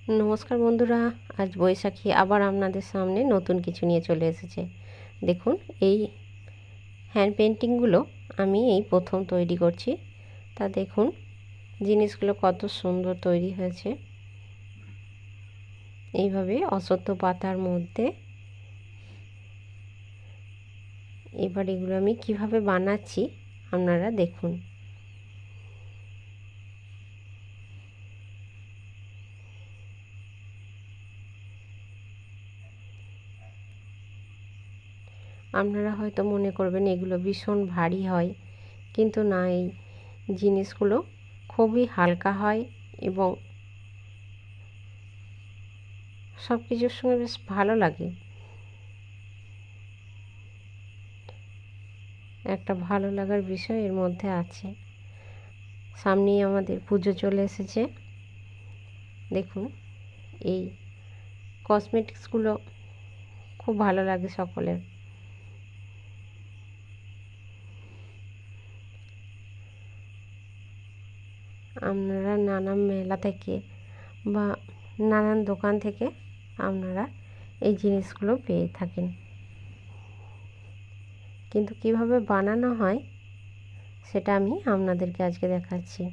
নমস্কার বন্ধুরা, আজ বৈশাখী আবার আপনাদের সামনে নতুন কিছু নিয়ে চলে এসেছে। দেখুন, এই হ্যান্ড পেন্টিংগুলো আমি এই প্রথম তৈরি করছি। তা দেখুন জিনিসগুলো কত সুন্দর তৈরি হয়েছে। এইভাবে অশ্বত্থ পাতার মধ্যে এবার এগুলো আমি কিভাবে বানাচ্ছি আপনারা দেখুন। আপনারা হয়তো মনে করবেন এগুলো ভীষণ ভারী হয়, কিন্তু না, এই জিনিসগুলো খুবই হালকা হয় এবং সব কিছুর সঙ্গে বেশ ভালো লাগে। একটা ভালো লাগার বিষয় এর মধ্যে আছে। সামনেই আমাদের পুজো চলে এসেছে। দেখুন, এই কসমেটিক্সগুলো খুব ভালো লাগে সকলের। আপনারা নানান মেলা থেকে বা নানান দোকান থেকে আপনারা এই জিনিসগুলো পেয়ে থাকেন, কিন্তু কিভাবে বানানো হয় সেটা আমি আপনাদেরকে আজকে দেখাচ্ছি।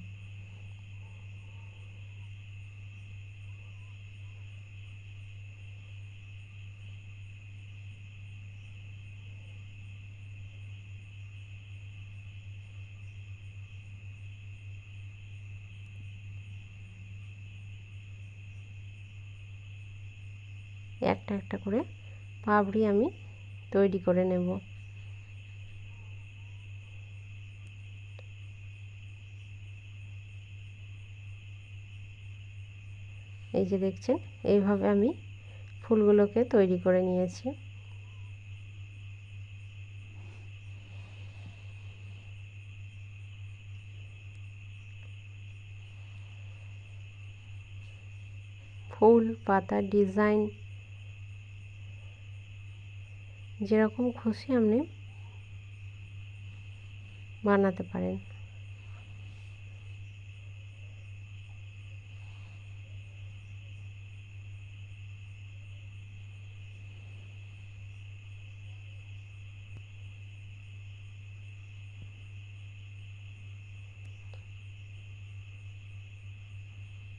একটা একটা করে পাপড়ি আমি তৈরি করে নেব। এই যে দেখছেন, এইভাবে আমি ফুলগুলোকে তৈরি করে নিয়েছি। ফুল পাতার ডিজাইন যেরকম খুশি আপনি বানাতে পারেন।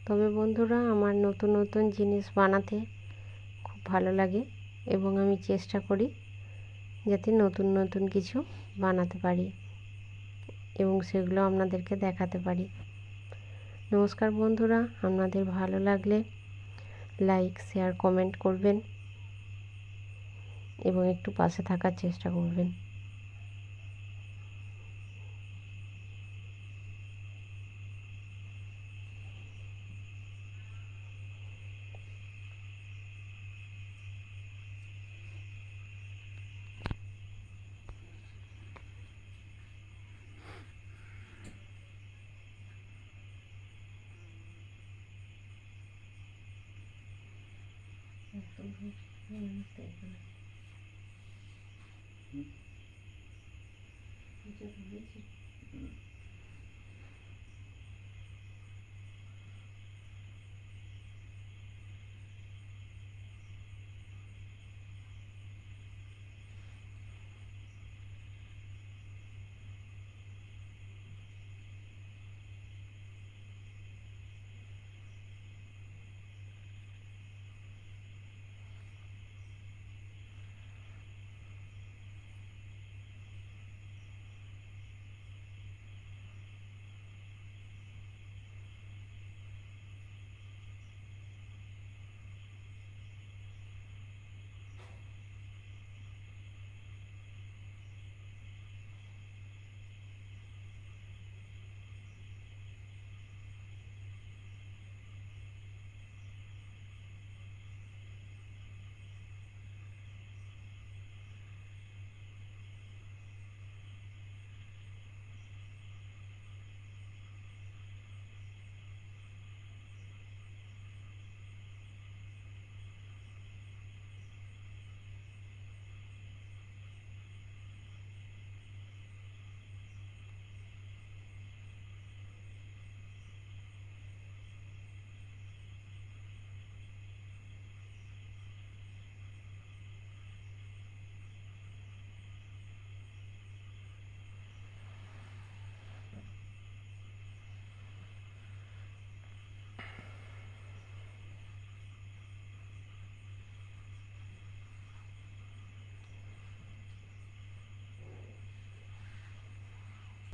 তবে বন্ধুরা, আমার নতুন নতুন জিনিস বানাতে খুব ভালো লাগে এবং আমি চেষ্টা করি যাতে নতুন নতুন কিছু বানাতে পারি এবং সেগুলো আপনাদেরকে দেখাতে পারি। নমস্কার বন্ধুরা, আপনাদের ভালো লাগলে লাইক, শেয়ার, কমেন্ট করবেন এবং একটু পাশে থাকার চেষ্টা করবেন। একদম